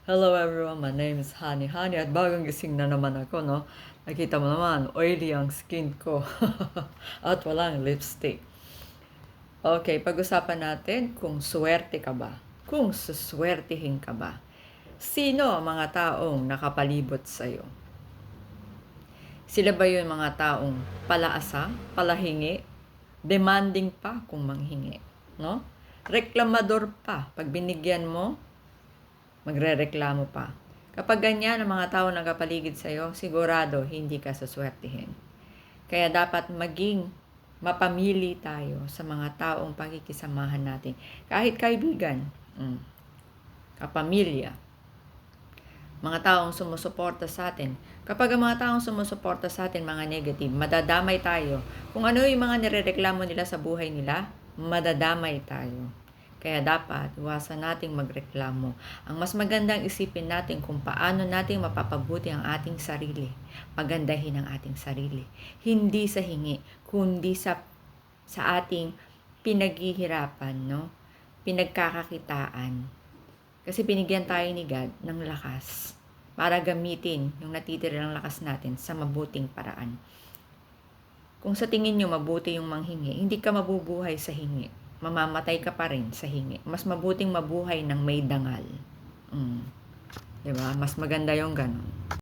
Hello everyone, my name is Honey at bagong gising na naman ako, no? Nakita mo naman, oily ang skin ko at walang lipstick. Okay, pag-usapan natin kung swerte ka ba? Kung suswertihin ka ba? Sino ang mga taong nakapalibot sa'yo? Sila ba yung mga taong palaasa, palahingi, demanding pa kung manghingi, no? Reklamador pa, pag binigyan mo, magrereklamo pa. Kapag ganyan ang mga tao nakapaligid sa iyo, sigurado hindi ka suswertihin. Kaya dapat maging mapamili tayo sa mga taong pakikisamahan natin. Kahit kaibigan, kapamilya, mga taong sumusuporta sa atin. Kapag ang mga taong sumusuporta sa atin, mga negative, madadamay tayo. Kung ano yung mga nirereklamo nila sa buhay nila, madadamay tayo. Kaya dapat iwasan nating magreklamo. Ang mas magandang isipin natin kung paano nating mapapabuti ang ating sarili. Pagandahin ang ating sarili. Hindi sa hingi, kundi sa ating pinaghihirapan, no? Pinagkakakitaan. Kasi binigyan tayo ni God ng lakas para gamitin yung natitira ng lakas natin sa mabuting paraan. Kung sa tingin nyo mabuti yung manghingi, hindi ka mabubuhay sa hingi. Mamamatay ka pa rin sa hingi. Mas mabuting mabuhay ng may dangal. Diba? Mas maganda yung ganun.